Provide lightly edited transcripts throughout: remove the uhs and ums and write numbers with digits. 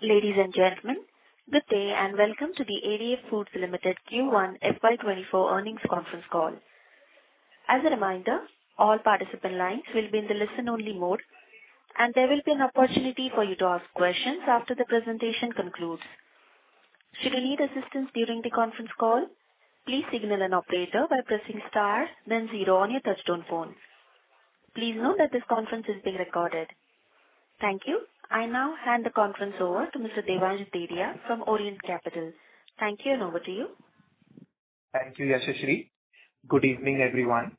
Ladies and gentlemen, good day and welcome to the ADF Foods Limited Q1 FY24 earnings conference call. As a reminder, all participant lines will be in the listen-only mode, and there will be an opportunity for you to ask questions after the presentation concludes. Should you need assistance during the conference call, please signal an operator by pressing star, then 0 on your touchtone phone. Please note that this conference is being recorded. Thank you. I now hand the conference over to Mr. Devansh Dedia from Orient Capital. Thank you, and over to you. Thank you, Yashashri. Good evening, everyone.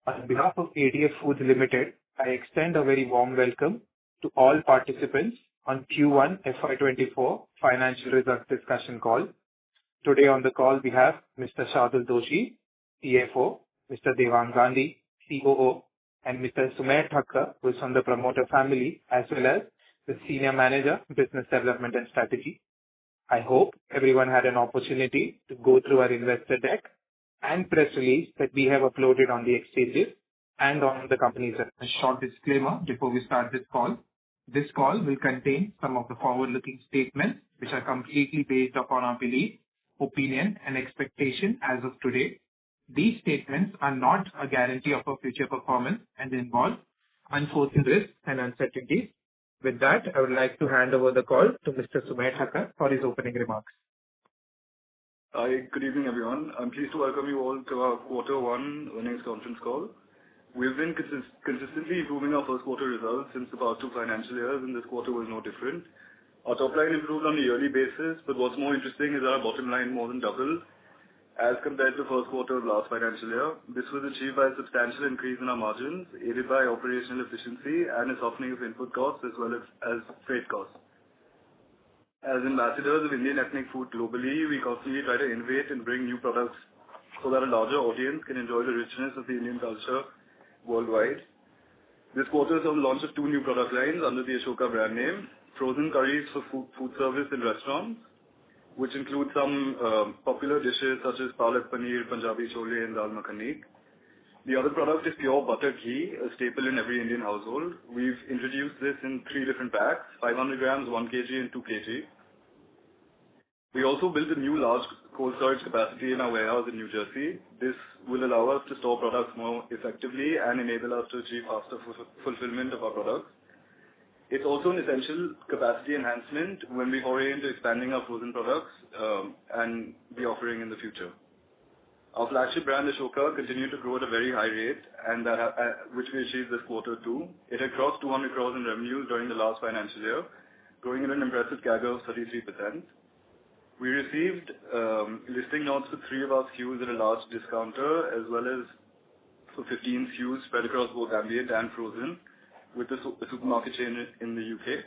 On behalf of ADF Foods Limited, I extend a very warm welcome to all participants on Q1 FY24 financial results discussion call. Today on the call we have Mr. Shardul Doshi, CFO, Mr. Devang Gandhi, COO, and Mr. Sumer Thakkar, who is from the promoter family, as well as the Senior Manager, Business Development and Strategy. I hope everyone had an opportunity to go through our investor deck and press release that we have uploaded on the exchanges and on the company's website. A short disclaimer before we start this call. This call will contain some of the forward-looking statements which are completely based upon our belief, opinion and expectation as of today. These statements are not a guarantee of our future performance and involve unforeseen risks and uncertainties. With that, I would like to hand over the call to Mr. Sumer Thakkar for his opening remarks. Hi, good evening, everyone. I'm pleased to welcome you all to our Q1 earnings conference call. We've been consistently improving our first quarter results since about 2 financial years, and this quarter was no different. Our top line improved on a yearly basis, but what's more interesting is our bottom line more than doubled as compared to first quarter of last financial year. This was achieved by a substantial increase in our margins, aided by operational efficiency and a softening of input costs as well as freight costs. As ambassadors of Indian ethnic food globally, we constantly try to innovate and bring new products so that a larger audience can enjoy the richness of the Indian culture worldwide. This quarter saw the launch of 2 new product lines under the Ashoka brand name: frozen curries for food service in restaurants, which include some popular dishes such as palak paneer, Punjabi chole and dal makhani. The other product is pure butter ghee, a staple in every Indian household. We've introduced this in 3 different packs: 500 grams, 1 kg and 2 kg. We also built a new large cold storage capacity in our warehouse in New Jersey. This will allow us to store products more effectively and enable us to achieve faster fulfillment of our products. It's also an essential capacity enhancement when we foray into expanding our frozen products and the offering in the future. Our flagship brand Ashoka continued to grow at a very high rate, and which we achieved this quarter too. It had crossed 200 crores in revenues during the last financial year, growing at an impressive CAGR of 33%. We received listing notes for 3 of our SKUs at a large discounter, as well as for 15 SKUs spread across both ambient and frozen, with the supermarket chain in the UK.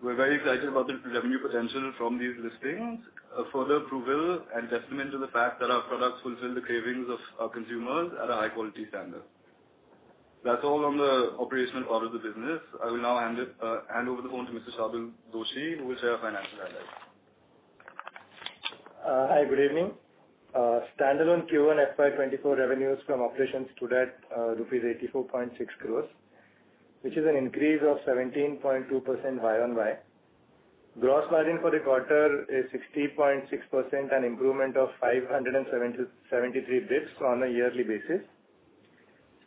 We're very excited about the revenue potential from these listings, a further approval and testament to the fact that our products fulfill the cravings of our consumers at a high quality standard. That's all on the operational part of the business. I will now hand over the phone to Mr. Shardul Doshi, who will share our financial highlights. Hi, good evening. Standalone Q1 FY24 revenues from operations stood at rupees 84.6 crores, which is an increase of 17.2% Y-on-Y. Gross margin for the quarter is 60.6%, an improvement of 573 bits on a yearly basis.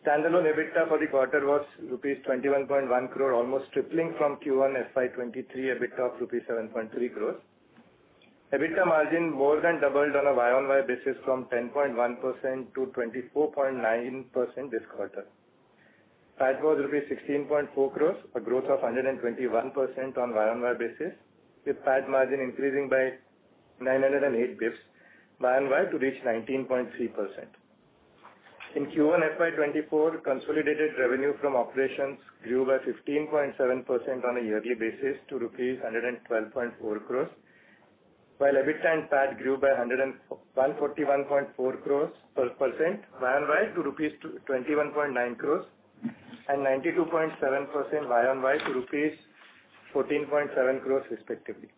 Standalone EBITDA for the quarter was rupees 21.1 crore, almost tripling from Q1 FY23 EBITDA of rupees 7.3 crores. EBITDA margin more than doubled on a Y-on-Y basis from 10.1% to 24.9% this quarter. PAT was rupees 16.4 crores, a growth of 121% on Y-on-Y basis, with PAT margin increasing by 908 bps Y-on-Y to reach 19.3%. In Q1 FY24, consolidated revenue from operations grew by 15.7% on a yearly basis to rupees 112.4 crores, while EBITDA and PAT grew by 141.4 crores percent Y-on-Y to rupees 21.9 crores and 92.7% Y-on-Y to rupees 14.7 crores respectively.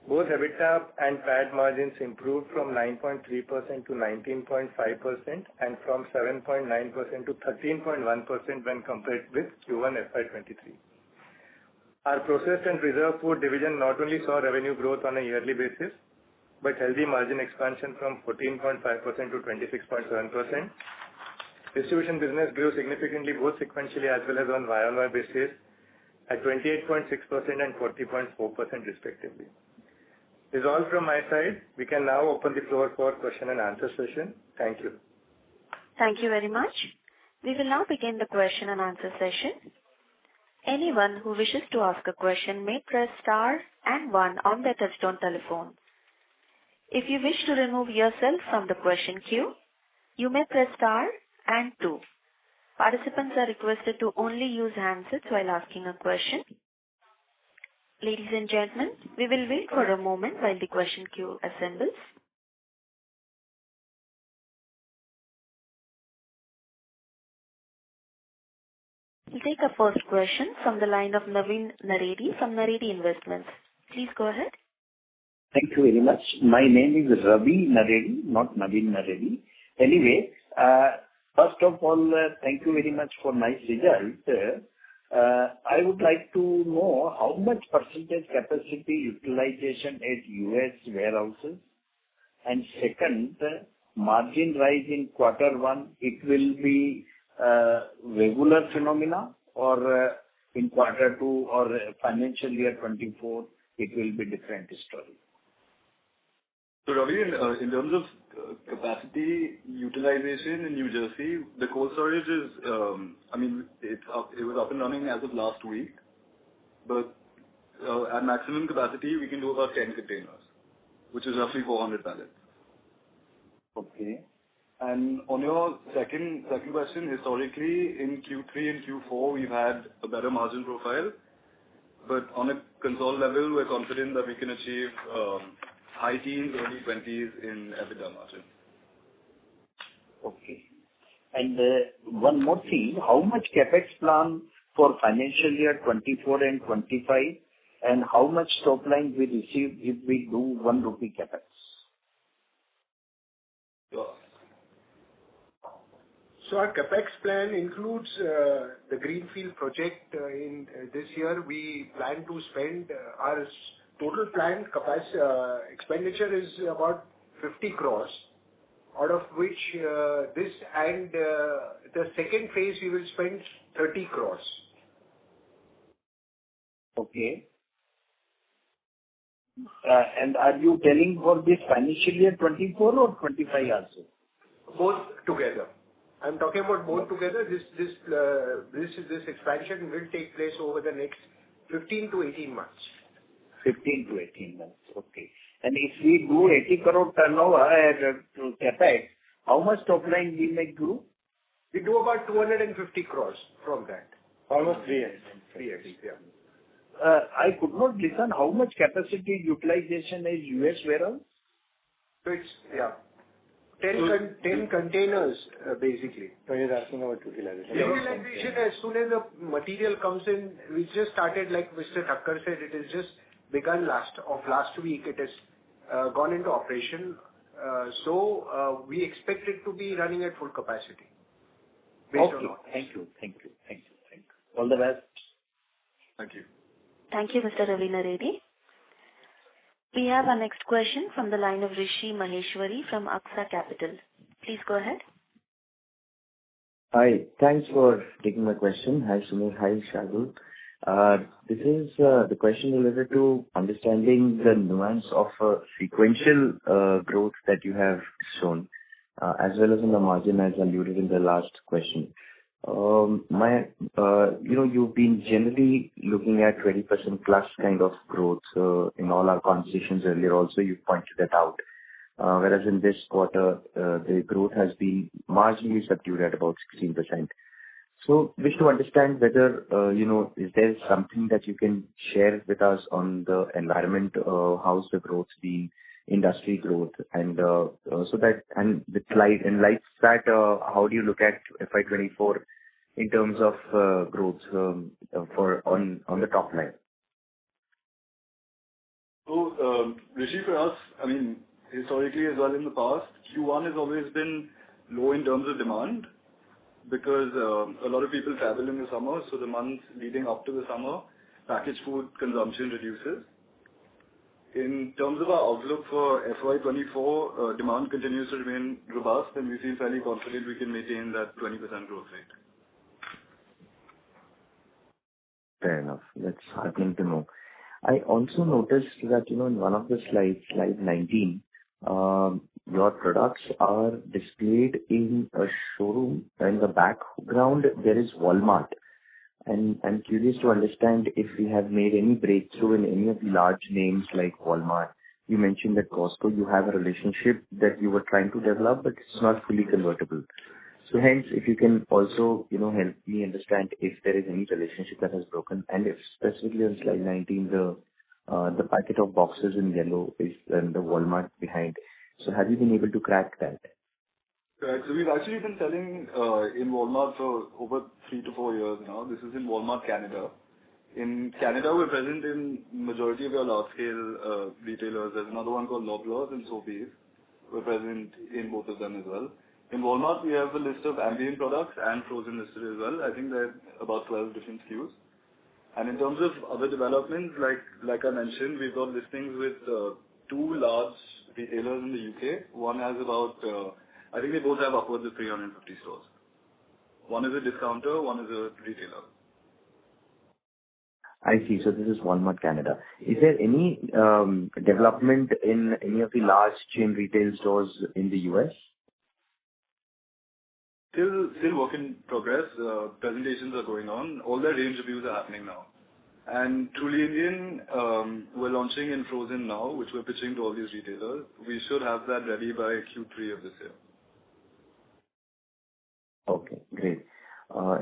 Both EBITDA and PAT margins improved from 9.3% to 19.5% and from 7.9% to 13.1% when compared with Q1 FY23. Our processed and preserved food division not only saw revenue growth on a yearly basis, but healthy margin expansion from 14.5% to 26.7%. Distribution business grew significantly both sequentially as well as on YoY basis at 28.6% and 40.4% respectively. This is all from my side. We can now open the floor for question and answer session. Thank you. Thank you very much. We will now begin the question and answer session. Anyone who wishes to ask a question may press star and one on their touchtone telephone. If you wish to remove yourself from the question queue, you may press star and two. Participants are requested to only use handsets while asking a question. Ladies and gentlemen, we will wait for a moment while the question queue assembles. We'll take our first question from the line of Naveen Naredi from Naredi Investments. Please go ahead. Thank you very much. My name is Ravi Naredi, not Naveen Naredi. Anyway, first of all, thank you very much for nice result. I would like to know how much percentage capacity utilization at US warehouses. And second, margin rise in quarter one, it will be regular phenomena, or in quarter two or financial year 24, it will be different story. So Ravi, in terms of capacity utilization in New Jersey, the cold storage is, it was up and running as of last week, but at maximum capacity we can do about 10 containers, which is roughly 400 pallets. Okay. And on your second question, historically in Q3 and Q4 we've had a better margin profile, but on a console level we're confident that we can achieve high teens, early 20s in EBITDA margin. Okay. And one more thing, how much capex plan for financial year 24 and 25, and how much top line we receive if we do 1 rupee capex? Sure. So our capex plan includes the greenfield project. In this year, we plan to spend our total planned expenditure is about 50 crores, out of which this and the second phase we will spend 30 crores. Okay. And are you telling for this financial year 24 or 25 also? Both together. I'm talking about both together. This expansion will take place over the next 15 to 18 months. 15 to 18 months. Okay. And if we do 80 crore turnover to capex, how much top line we may grow? We do about 250 crores from that. Almost 3x. 3x, yeah. I could not listen. How much capacity utilization is US warehouse? So it's, 10 containers, basically. So he's asking about utilization. Utilization, as soon as the material comes in, we just started, like Mr. Thakkar said, it has just begun last week. It has gone into operation. So we expect it to be running at full capacity. Okay. Thank you. All the best. Thank you. Thank you, Mr. Ravi Naredi. We have our next question from the line of Rishi Maheshwari from Aksa Capital. Please go ahead. Hi. Thanks for taking my question. Hi, Sunil. Hi, Shardul. This is the question related to understanding the nuance of sequential growth that you have shown, as well as in the margin as alluded in the last question. You've been generally looking at 20% plus kind of growth in all our conversations earlier. Also, you pointed that out. Whereas in this quarter, the growth has been marginally subdued at about 16%. So, wish to understand whether is there something that you can share with us on the environment, how's the growth been, industry growth, and so that, and with light in light that, how do you look at FY24 in terms of growth for on the top line? So, Rishi, for us, historically as well in the past, Q1 has always been low in terms of demand because a lot of people travel in the summer, so the months leading up to the summer packaged food consumption reduces. In terms of our outlook for FY24, demand continues to remain robust, and we feel fairly confident we can maintain that 20% growth rate. Fair enough. That's heartening to know. I also noticed that, in one of the slides, slide 19, your products are displayed in a showroom. In the background, there is Walmart. And I'm curious to understand if we have made any breakthrough in any of the large names like Walmart. You mentioned that Costco, you have a relationship that you were trying to develop, but it's not fully convertible. So hence, if you can also, help me understand if there is any relationship that has broken, and if specifically on slide 19, the packet of boxes in yellow is and the Walmart behind. So have you been able to crack that? Correct. So we've actually been selling in Walmart for over 3 to 4 years now. This is in Walmart Canada. In Canada, we're present in majority of your large-scale retailers. There's another one called Loblaws and Sobeys. We're present in both of them as well. In Walmart, we have a list of ambient products and frozen listed as well. I think there are about 12 different SKUs. And in terms of other developments, like I mentioned, we've got listings with 2 large retailers in the UK. One has about, I think they both have upwards of 350 stores. One is a discounter, one is a retailer. I see. So this is Walmart Canada. Is there any development in any of the large chain retail stores in the US? Still work in progress. Presentations are going on. All their range reviews are happening now. And Truly Indian, we're launching in frozen now, which we're pitching to all these retailers. We should have that ready by Q3 of this year. Okay, great.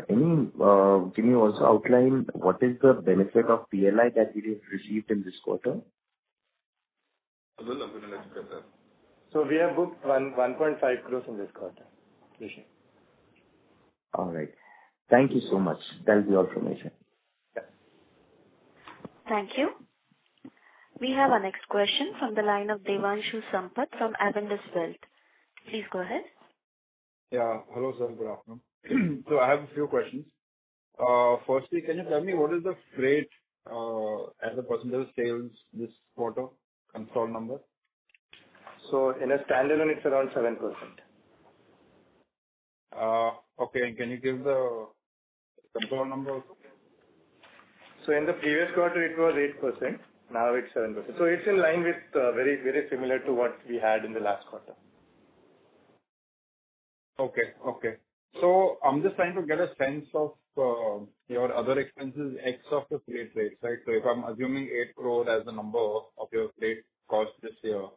Can you also outline what is the benefit of PLI that we have received in this quarter? Well, I'm going to let you get that. So we have booked 1.5 crores in this quarter. All right. Thank you so much. That'll be all from my side. Yeah. Thank you. We have our next question from the line of Devanshu Sampath from Avendus Wealth. Please go ahead. Yeah. Hello, sir. Good afternoon. So I have a few questions. Firstly, can you tell me what is the freight as a percentage of sales this quarter, consolidated number? So in a standalone, it's around 7%. Okay. And can you give the consolidated number also? So in the previous quarter, it was 8%. Now it's 7%. So it's in line with very, very similar to what we had in the last quarter. Okay. So I'm just trying to get a sense of your other expenses ex of the freight rates, right? So if I'm assuming 8 crore as the number of your freight cost this year,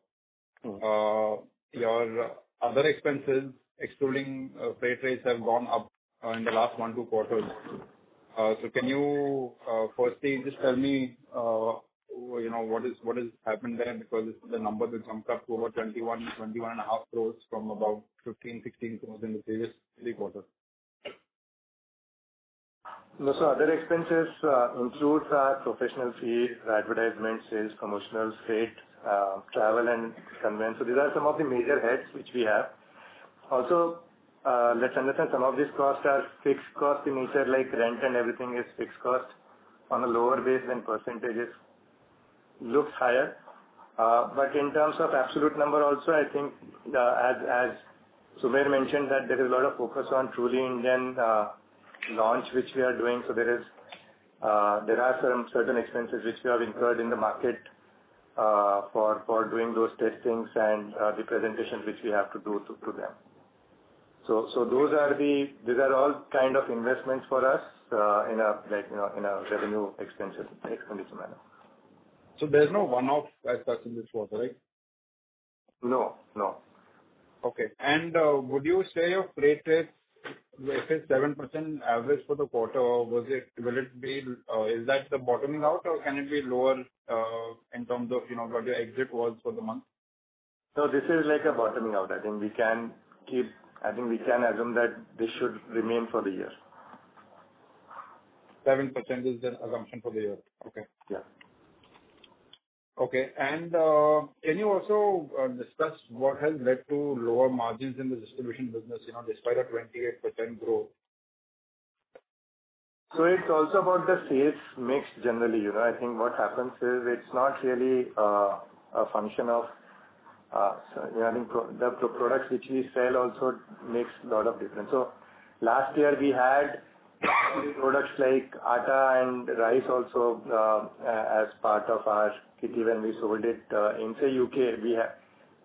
your other expenses, excluding freight rates, have gone up in the last 1-2 quarters. So can you firstly just tell me, what has happened there? Because the number that jumped up to over 21.5 crores from about 15-16 crores in the previous 3 quarters. No, so other expenses include our professional fees, advertisement, sales, promotional, freight, travel and conveyance. So these are some of the major heads which we have. Also, let's understand some of these costs are fixed cost in nature, like rent and everything is fixed cost on a lower base than percentages. Looks higher. But in terms of absolute number also, I think as Sumer mentioned that there is a lot of focus on Truly Indian launch which we are doing. So there are some certain expenses which we have incurred in the market for doing those testings and the presentations which we have to do to them. So these are all kind of investments for us in a revenue expenditure manner. So there's no one-off as such in this quarter, right? No. Okay. And would you say your freight rate, if it's 7% average for the quarter, will it be, is that the bottoming out, or can it be lower in terms of, what your exit was for the month? So this is like a bottoming out. I think we can assume that this should remain for the year. 7% is the assumption for the year. Okay. Yeah. Okay. And can you also discuss what has led to lower margins in the distribution business, despite a 28% growth? So it's also about the sales mix generally. I think what happens is it's not really a function of, I think the products which we sell also makes a lot of difference. So last year we had products like atta and rice also as part of our kitty when we sold it in say UK. We have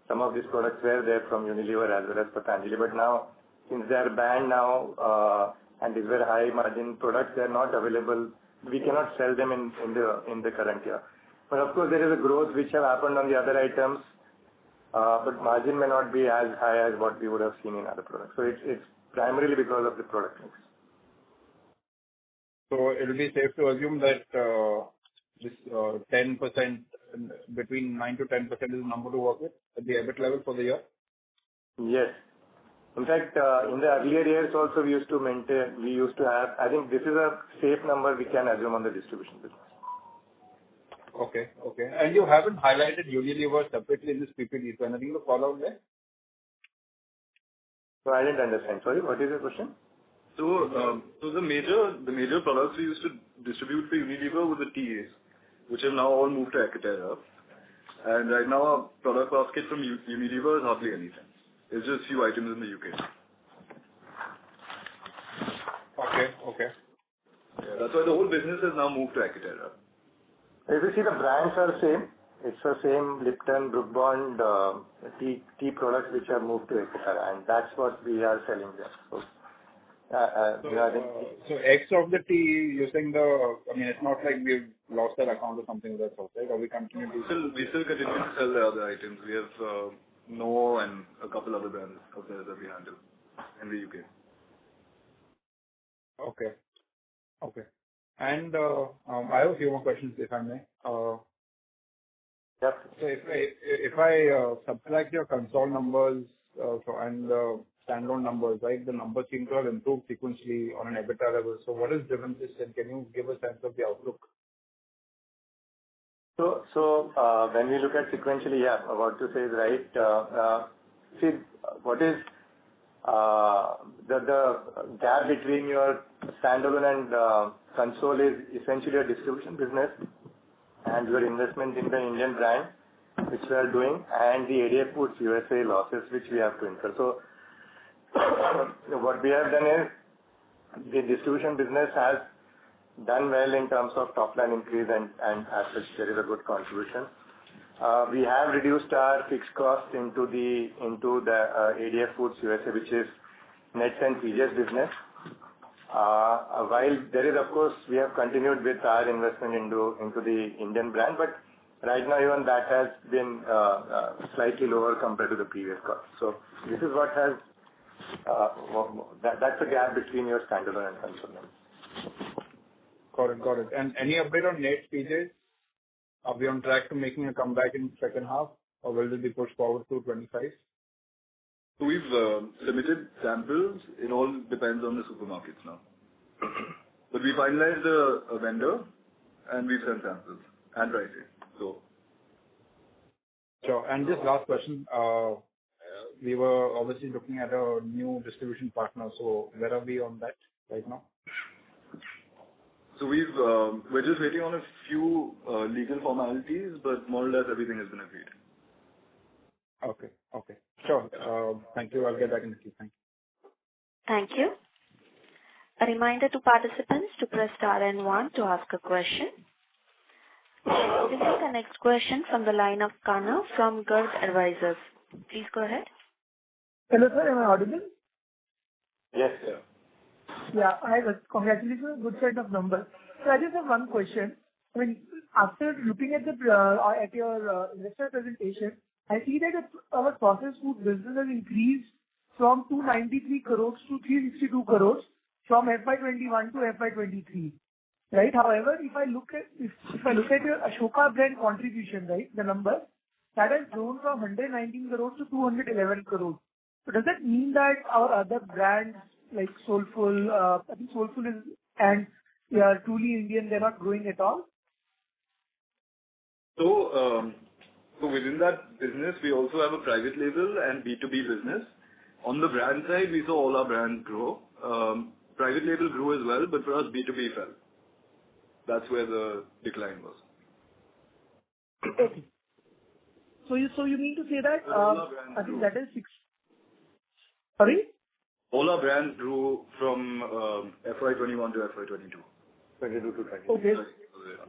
some of these products were there from Unilever as well as Patanjali, but now since they are banned now and these were high margin products, they are not available. We cannot sell them in the current year. But of course there is a growth which have happened on the other items, but margin may not be as high as what we would have seen in other products. So it's primarily because of the product mix. So it will be safe to assume that this 10%, between 9 to 10% is the number to work with at the EBIT level for the year? Yes. In fact, in the earlier years also we used to have, I think this is a safe number we can assume on the distribution business. Okay. And you haven't highlighted Unilever separately in this PPT, so anything to call out there? So I didn't understand. Sorry, what is your question? So the major products we used to distribute for Unilever were the teas, which have now all moved to Ekaterra. And right now our product basket from Unilever is hardly anything. It's just few items in the UK. Okay. Yeah, that's why the whole business has now moved to Ekaterra. If you see the brands are same, it's the same Lipton, Brook Bond tea products which have moved to Ekaterra, and that's what we are selling there. So, so X of the tea, you're saying it's not like we've lost that account or something of that sort, right? Or we continue to... We still continue to sell the other items. We have No and a couple other brands of theirs that we handle in the UK. Okay. And I have a few more questions, if I may. Yep. So if I subtract your console numbers and standalone numbers, right, the numbers seem to have improved sequentially on an EBITDA level. So what has driven this, and can you give a sense of the outlook? So when we look at sequentially, what you say is right. See, what is the gap between your standalone and console is essentially a distribution business and your investment in the Indian brand, which we are doing, and the ADF Foods USA losses, which we have to incur. So what we have done is the distribution business has done well in terms of top line increase and as such there is a good contribution. We have reduced our fixed cost into the ADF Foods USA, which is Nets and PJ's business. While there is, of course, we have continued with our investment into the Indian brand, but right now even that has been slightly lower compared to the previous cost. So this is what has that's the gap between your standalone and console. Got it. And any update on Nets PJ's? Are we on track to making a comeback in the second half, or will it be pushed forward to 25? So we've submitted samples. It all depends on the supermarkets now. But we finalized a vendor and we've sent samples and pricing. So. Sure. And just last question. We were obviously looking at a new distribution partner. So where are we on that right now? So we're just waiting on a few legal formalities, but more or less everything has been agreed. Okay. Sure. Thank you. I'll get back in the queue. Thank you. Thank you. A reminder to participants to press star and 1 to ask a question. We'll take the next question from the line of Kana from Gurd Advisors. Please go ahead. Hello, sir. Am I audible? Yes. Yeah. Congratulations on a good set of numbers. So I just have one question. I mean, after looking at your investor presentation, I see that our processed food business has increased from 293 crores to 362 crores from FY21 to FY23. Right? However, if I look at your Ashoka brand contribution, right, the number, that has grown from 119 crores to 211 crores. So does that mean that our other brands like Soulful, I think Soulful is, and Truly Indian, they're not growing at all? So within that business, we also have a private label and B2B business. On the brand side, we saw all our brands grow. private label grew as well, but for us, B2B fell. That's where the decline was. Okay. So you mean to say that, I think that is 6. Sorry? All our brands grew from FY21 to FY22. 22 to 20. Okay.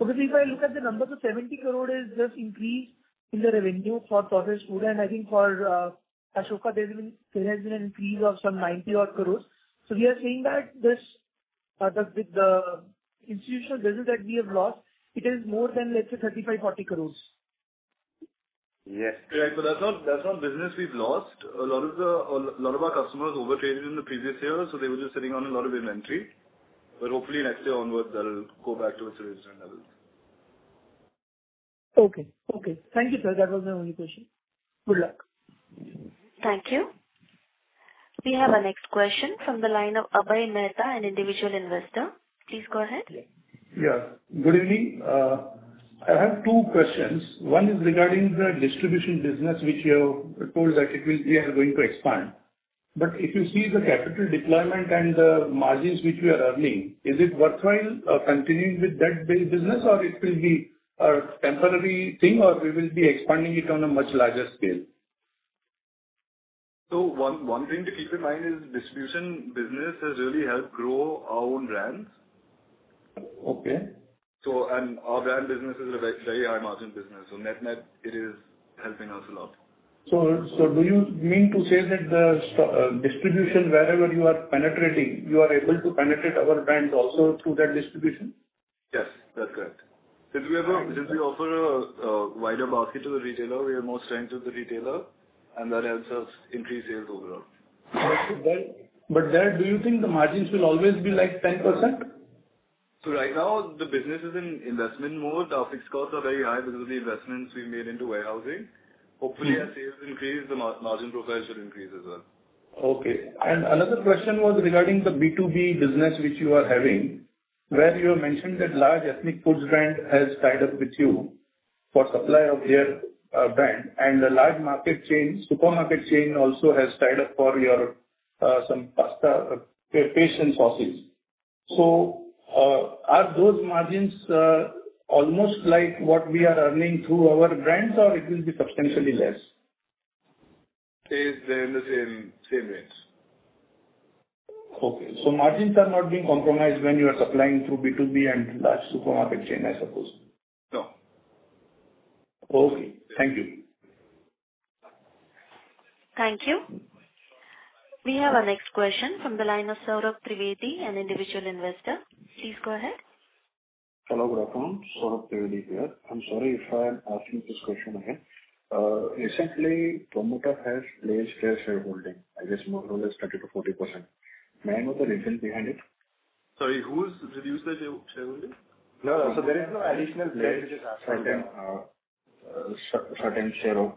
Okay, so if I look at the numbers, so 70 crore is just increase in the revenue for processed food, and I think for Ashoka, there has been an increase of some 90 odd crores. So we are saying that this, with the institutional business that we have lost, it is more than, let's say, 35-40 crores. Yes. Correct, but that's not business we've lost. A lot of our customers overtraded in the previous year, so they were just sitting on a lot of inventory. But hopefully next year onwards, that'll go back to its original levels. Okay. Okay. Thank you, sir. That was my only question. Good luck. Thank you. We have our next question from the line of Abhay Mehta, an individual investor. Please go ahead. Yeah. Good evening. I have two questions. One is regarding the distribution business, which you have told that we are going to expand. But if you see the capital deployment and the margins which we are earning, is it worthwhile continuing with that business, or it will be a temporary thing, or we will be expanding it on a much larger scale? So one thing to keep in mind is distribution business has really helped grow our own brands. Okay. So, and our brand business is a very high margin business. So net, it is helping us a lot. So do you mean to say that the distribution, wherever you are penetrating, you are able to penetrate our brands also through that distribution? Yes, that's correct. Since we offer a wider basket to the retailer, we have more strength with the retailer, and that helps us increase sales overall. But there, do you think the margins will always be like 10%? So right now, the business is in investment mode. Our fixed costs are very high because of the investments we made into warehousing. Hopefully, as sales increase, the margin profile should increase as well. Okay. And another question was regarding the B2B business which you are having, where you have mentioned that large ethnic foods brand has tied up with you for supply of their brand, and a large supermarket chain also has tied up for your some pasta, paste and sauces. So, are those margins almost like what we are earning through our brands, or it will be substantially less? They're in the same range. Okay. So margins are not being compromised when you are supplying through B2B and large supermarket chain, I suppose? No. Okay. Thank you. Thank you. We have our next question from the line of Saurabh Trivedi, an individual investor. Please go ahead. Hello, good afternoon. Saurabh Trivedi here. I'm sorry if I'm asking this question again. Recently, promoter has pledged their shareholding, I guess more or less 30 to 40%. May I know the reason behind it? Sorry, who's reduced their shareholding? No, so there is no additional pledge which is happening. Certain share of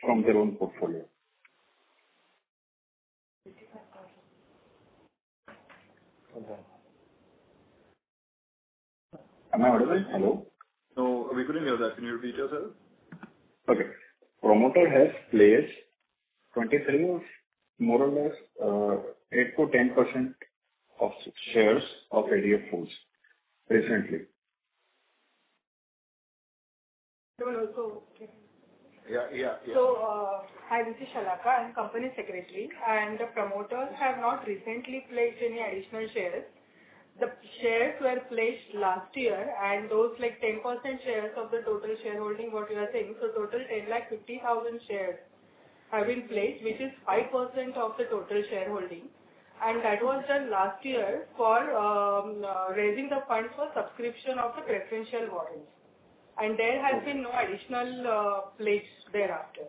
from their own portfolio. Okay. Am I audible? Hello? No, we couldn't hear that. Can you repeat yourself? Okay. Promoter has pledged 23 or more or less 8 to 10% of shares of ADF Foods recently. Yeah. So, hi, this is Shalaka. I'm company secretary, and the promoters have not recently pledged any additional shares. The shares were pledged last year, and those like 10% shares of the total shareholding, what you are saying, so total 10,50,000 shares have been pledged, which is 5% of the total shareholding. And that was done last year for raising the funds for subscription of the preferential warrants. And there has been no additional pledge thereafter.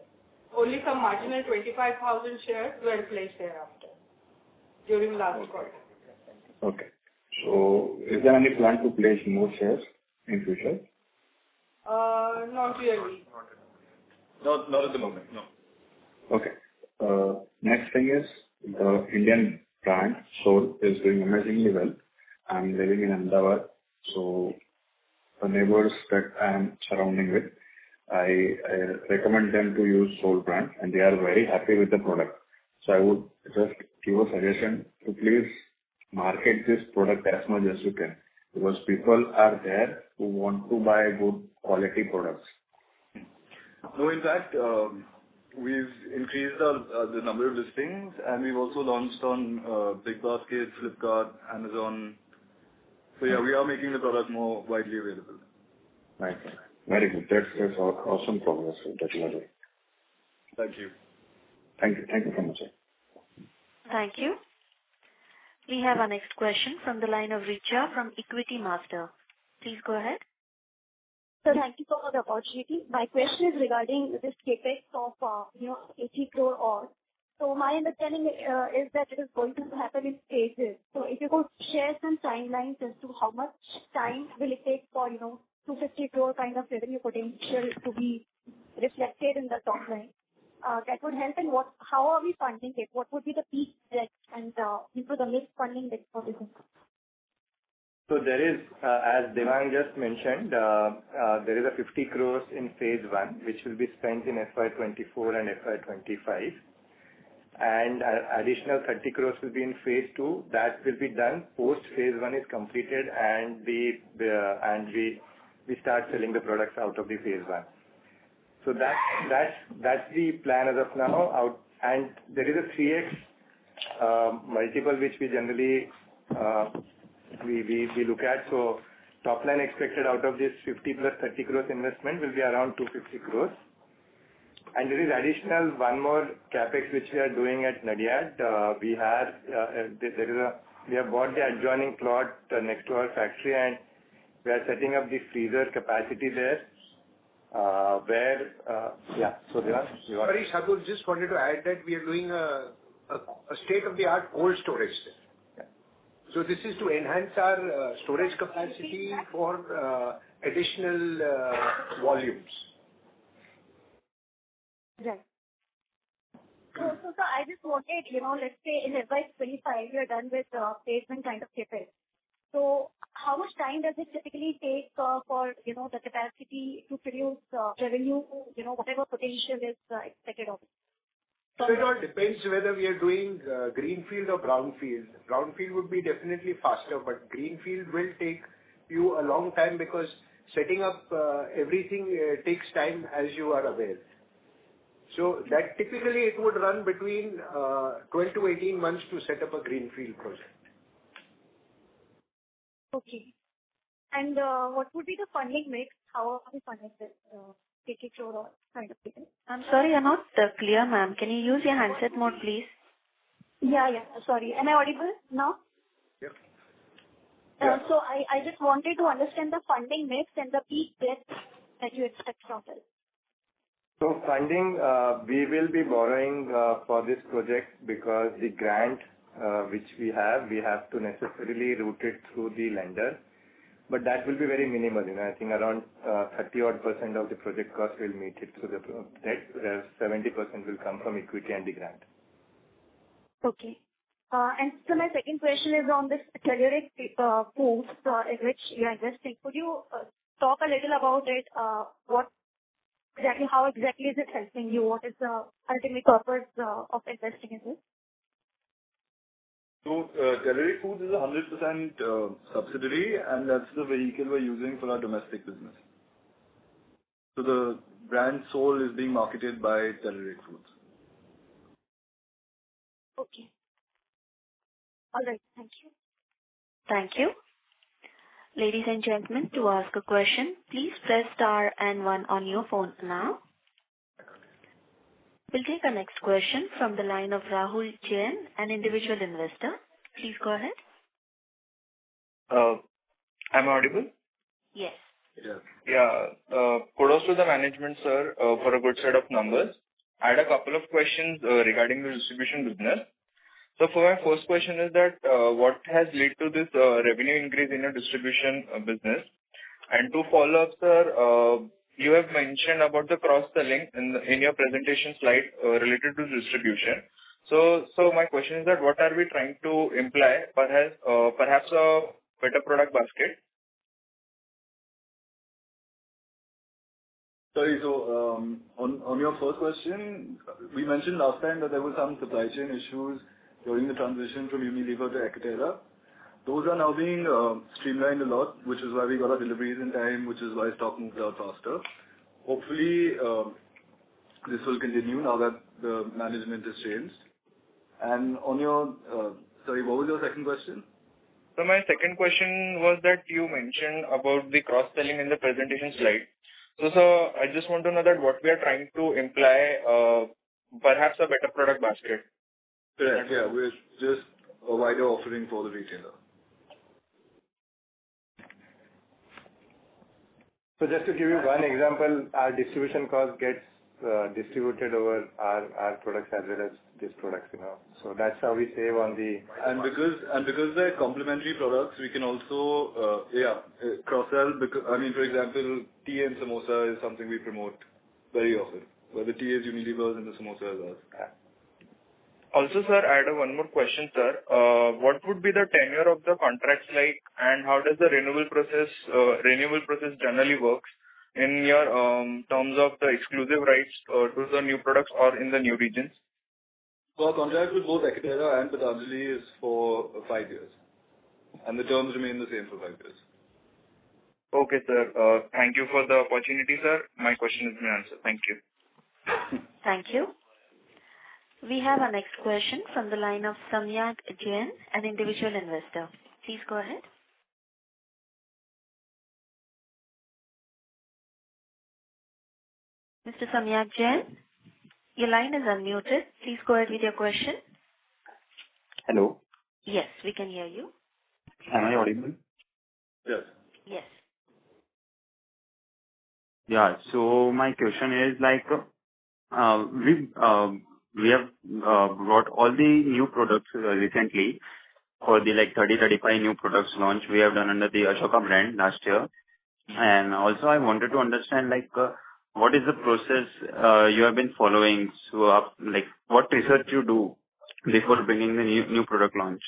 Only some marginal 25,000 shares were pledged thereafter during last quarter. Okay. So, is there any plan to pledge more shares in future? Not really. Not at the moment, no. Okay. Next thing is the Indian brand Soul is doing amazingly well. I'm living in Ahmedabad, so the neighbors that I am surrounding with, I recommend them to use Soul brand, and they are very happy with the product. So I would just give a suggestion to please market this product as much as you can, because people are there who want to buy good quality products. No, in fact, we've increased the number of listings, and we've also launched on Big Basket, Flipkart, Amazon. So yeah, we are making the product more widely available. Right. Very good. That's awesome progress that you are doing. Thank you. Thank you. Thank you so much, sir. Thank you. We have our next question from the line of Richa from Equity Master. Please go ahead. So thank you for the opportunity. My question is regarding this capex of 80 crore odd. So my understanding is that it is going to happen in phases. So if you could share some timelines as to how much time will it take for 250 crore kind of revenue potential to be reflected in the top line. That would help. And how are we funding it? What would be the peak debt and the mixed funding debt for this? So there is, as Devang just mentioned, there is a 50 crores in phase 1, which will be spent in FY24 and FY25. And additional 30 crores will be in phase 2. That will be done post phase 1 is completed and we start selling the products out of the phase 1. So that's the plan as of now. And there is a 3x multiple which we generally we look at. So top line expected out of this 50 plus 30 crores investment will be around 250 crores. And there is additional one more capex which we are doing at Nadiad. We have bought the adjoining plot next to our factory, and we are setting up the freezer capacity there. So Sorry, Sadhu, just wanted to add that we are doing a state-of-the-art cold storage there. So this is to enhance our storage capacity for additional volumes. Right. So I just wanted, let's say in FY25 we are done with phase 1 kind of capex. So how much time does it typically take for the capacity to produce revenue, whatever potential is expected of it? So it all depends whether we are doing greenfield or brownfield. Brownfield would be definitely faster, but greenfield will take you a long time because setting up everything takes time, as you are aware. So that typically it would run between 12 to 18 months to set up a greenfield project. Okay. And what would be the funding mix? How are we funding this 80 crore kind of thing? I'm sorry, you're not clear, ma'am. Can you use your handset mode, please? Yeah. Sorry. Am I audible now? Yeah. So I just wanted to understand the funding mix and the peak debt that you expect from this. So funding, we will be borrowing for this project because the grant which we have to necessarily route it through the lender. But that will be very minimal. I think around 30% of the project cost will meet it through the debt, whereas 70% will come from equity and the grant. Okay. And so my second question is on this telluric foods in which you are investing. Could you talk a little about it? How exactly is it helping you? What is the ultimate purpose of investing in this? So, Telluric Foods is a 100% subsidiary, and that's the vehicle we're using for our domestic business. So the brand Soul is being marketed by Telluric Foods. Okay. All right. Thank you. Thank you. Ladies and gentlemen, to ask a question, please press star and 1 on your phone now. We'll take our next question from the line of Rahul Jain, an individual investor. Please go ahead. I'm audible? Yes. Yeah. Kudos to the management, sir, for a good set of numbers. I had a couple of questions regarding the distribution business. So for my first question is that what has led to this revenue increase in your distribution business? And to follow up, sir, you have mentioned about the cross-selling in your presentation slide related to distribution. So my question is that what are we trying to imply? Perhaps a better product basket? Sorry, so on your first question, we mentioned last time that there were some supply chain issues during the transition from Unilever to Ecotera. Those are now being streamlined a lot, which is why we got our deliveries in time, which is why stock moves out faster. Hopefully, this will continue now that the management has changed. And on your, sorry, what was your second question? So my second question was that you mentioned about the cross-selling in the presentation slide. So, I just want to know that what we are trying to imply, perhaps a better product basket. Correct. Yeah, we're just a wider offering for the retailer. So just to give you one example, our distribution cost gets distributed over our products as well as these products, So that's how we save on the... And because they're complementary products, we can also, cross-sell. For example, tea and samosa is something we promote very often, where the tea is Unilever's and the samosa is ours. Yeah. Also, sir, I had one more question, sir. What would be the tenure of the contracts like, and how does the renewal process generally works in your terms of the exclusive rights to the new products or in the new regions? So our contract with both Ekatera and Patanjali is for 5 years, and the terms remain the same for 5 years. Okay, sir. Thank you for the opportunity, sir. My question has been answered. Thank you. Thank you. We have our next question from the line of Samyak Jain, an individual investor. Please go ahead. Mr. Samyak Jain, your line is unmuted. Please go ahead with your question. Hello. Yes, we can hear you. Am I audible? Yes. Yes. Yeah. So my question is we have brought all the new products recently for the 30-35 new products launch we have done under the Ashoka brand last year. And also I wanted to understand what is the process you have been following? So what research you do before bringing the new product launch?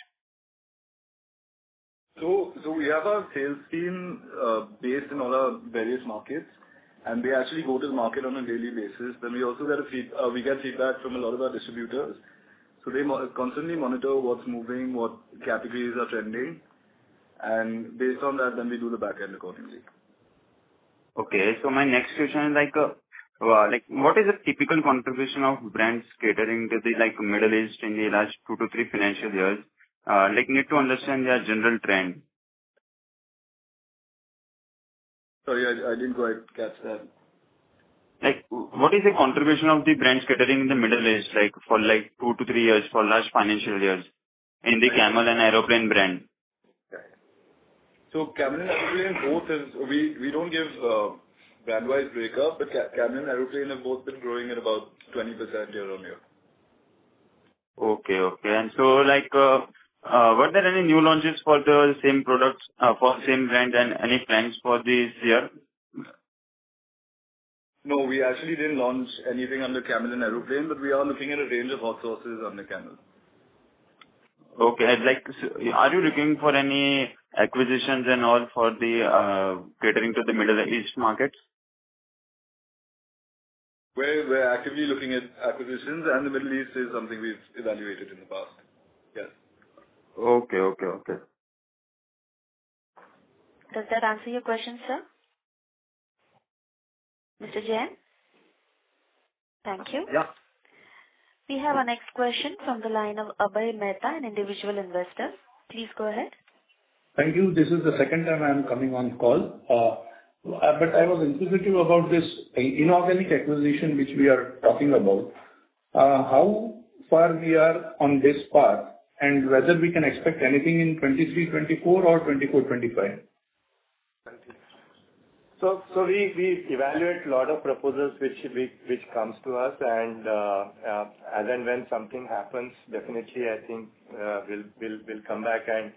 So we have our sales team based in all our various markets, and they actually go to the market on a daily basis. Then we also get feedback from a lot of our distributors. So they constantly monitor what's moving, what categories are trending, and based on that, then we do the back end accordingly. Okay, so my next question is what is the typical contribution of brands catering to the Middle East in the last 2 to 3 financial years? Need to understand their general trend. Sorry, I didn't quite catch that. What is the contribution of the brands catering in the Middle East, for 2 to 3 years, for last financial years, in the Camel and Aeroplane brand? Right. So Camel and Aeroplane both we don't give brand-wise breakup, but Camel and Aeroplane have both been growing at about 20% year on year. Okay. And so were there any new launches for the same products, for same brand, and any plans for this year? No, we actually didn't launch anything under Camel and Aeroplane, but we are looking at a range of hot sauces under Camel. Okay. Are you looking for any acquisitions and all for the catering to the Middle East markets? We're actively looking at acquisitions, and the Middle East is something we've evaluated in the past. Yes. Okay. Does that answer your question, sir? Mr. Jain? Thank you. Yeah. We have our next question from the line of Abhay Mehta, an individual investor. Please go ahead. Thank you. This is the second time I am coming on call. But I was inquisitive about this inorganic acquisition which we are talking about. How far we are on this path, and whether we can expect anything in 23-24 or 24-25? So we evaluate a lot of proposals which comes to us, and as and when something happens, definitely I think we'll come back and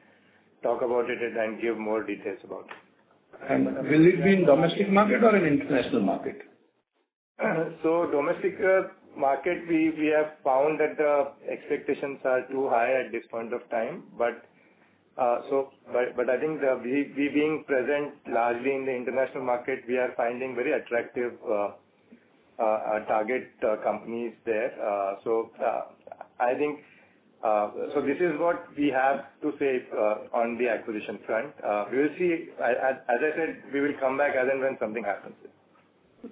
talk about it and give more details about it. And will it be in domestic market or in international market? So domestic market, we have found that the expectations are too high at this point of time, but I think we being present largely in the international market, we are finding very attractive target companies there. So I think So this is what we have to say on the acquisition front. We will see. As I said, we will come back as and when something happens.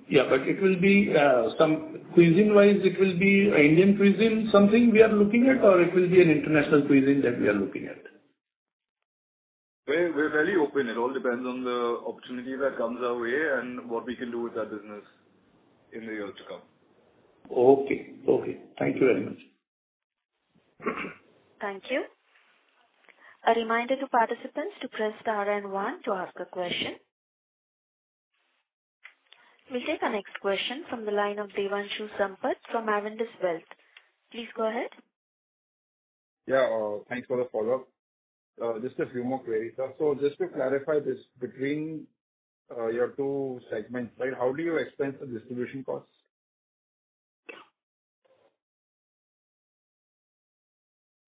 Yeah, but it will be some cuisine-wise, it will be Indian cuisine, something we are looking at, or it will be an international cuisine that we are looking at? We're very open. It all depends on the opportunity that comes our way and what we can do with that business in the years to come. Okay. Thank you very much. Thank you. A reminder to participants to press star and 1 to ask a question. We'll take our next question from the line of Devanshu Sampat from Avendus Wealth. Please go ahead. Yeah, thanks for the follow-up. Just a few more queries, sir. So just to clarify this, between your two segments, right, how do you expense the distribution costs?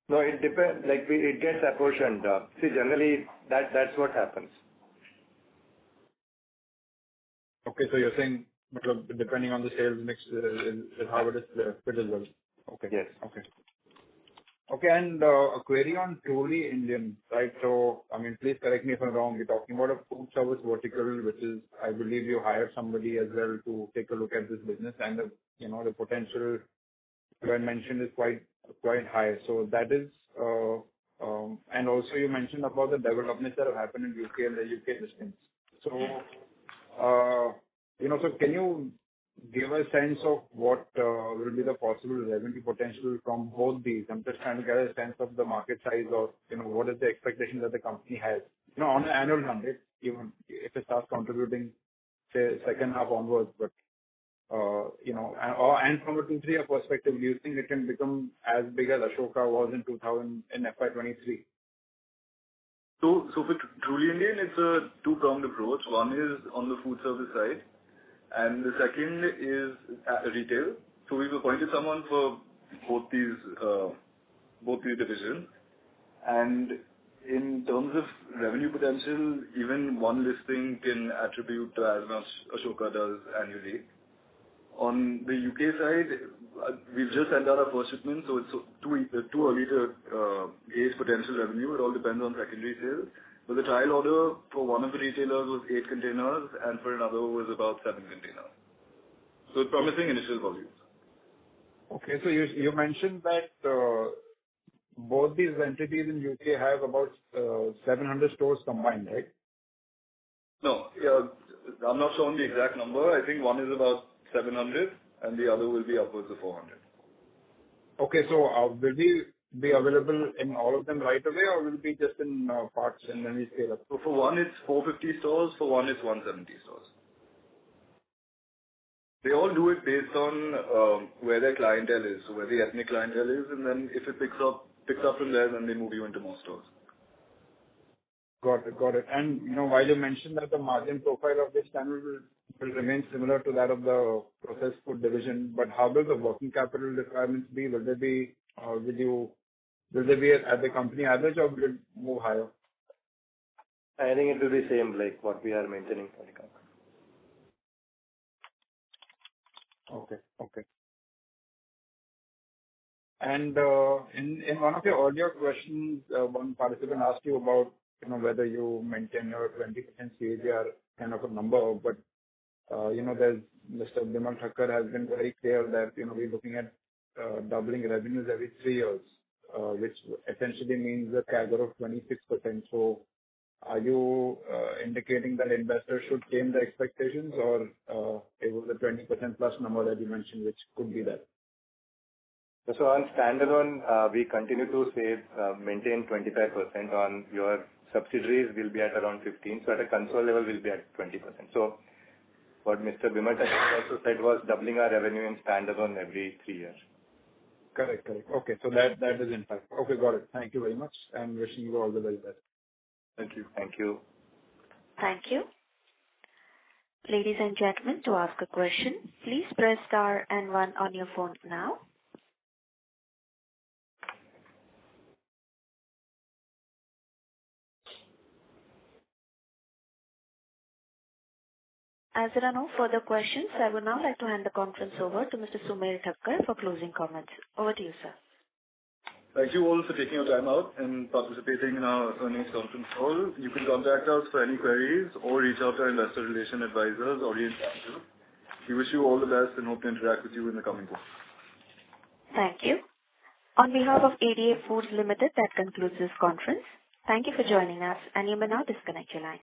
No, it depends. Like it gets apportioned. See, generally that's what happens. Okay, so you're saying depending on the sales mix is how it is split as well. Okay. Yes. Okay, and a query on truly Indian, right? So, I mean, please correct me if I'm wrong. We're talking about a food service vertical, which is, I believe you hired somebody as well to take a look at this business, and the potential you had mentioned is quite high. So that is, and also you mentioned about the developments that have happened in UK and the UK listings. So, so can you give a sense of what will be the possible revenue potential from both these? I'm just trying to get a sense of the market size, or what is the expectation that the company has, on an annual run rate, even if it starts contributing, say, second half onwards. But and from a 2-3 year perspective, do you think it can become as big as Ashoka was in FY23? So for Truly Indian, it's a two-pronged approach. One is on the food service side, and the second is retail. So we've appointed someone for both these divisions. And in terms of revenue potential, even one listing can attribute to as much Ashoka does annually. On the UK side, we've just sent out our first shipment, so it's too early to gauge potential revenue. It all depends on secondary sales. But the trial order for one of the retailers was 8 containers, and for another was about 7 containers. So it's promising initial volumes. Okay, so you mentioned that both these entities in UK have about 700 stores combined, right? No, I'm not sure on the exact number. I think one is about 700, and the other will be upwards of 400. Okay, so will we be available in all of them right away, or will it be just in parts and then we scale up? So for one, it's 450 stores. For one, it's 170 stores. They all do it based on where their clientele is, so where the ethnic clientele is, and then if it picks up from there, then they move you into more stores. Got it. And while you mentioned that the margin profile of this channel will remain similar to that of the processed food division, but how will the working capital requirements be? Will they be at the company average, or will it move higher? I think it will be same like what we are maintaining for the company. Okay. And in one of your earlier questions, one participant asked you about whether you maintain your 20% CAGR kind of a number, but there's Mr. Bimal Thakkar has been very clear that we're looking at doubling revenues every 3 years, which essentially means a CAGR of 26%. So are you indicating that investors should change their expectations, or it was a 20% plus number that you mentioned, which could be that? So on standalone, we continue to maintain 25%. On your subsidiaries, will be at around 15%. So at a console level, we'll be at 20%. So what Mr. Bimal Thakkar also said was doubling our revenue in standalone every 3 years. Correct. Okay, so that is in fact. Okay, got it. Thank you very much, and wishing you all the very best. Thank you. Thank you. Thank you. Ladies and gentlemen, to ask a question, please press star and 1 on your phone now. As there are no further questions, I would now like to hand the conference over to Mr. Sumer Thakkar for closing comments. Over to you, sir. Thank you all for taking your time out and participating in our earnings conference call. You can contact us for any queries or reach out to our investor relation advisors, Orient Capital. We wish you all the best and hope to interact with you in the coming quarter. Thank you. On behalf of ADF Foods Limited, that concludes this conference. Thank you for joining us, and you may now disconnect your line.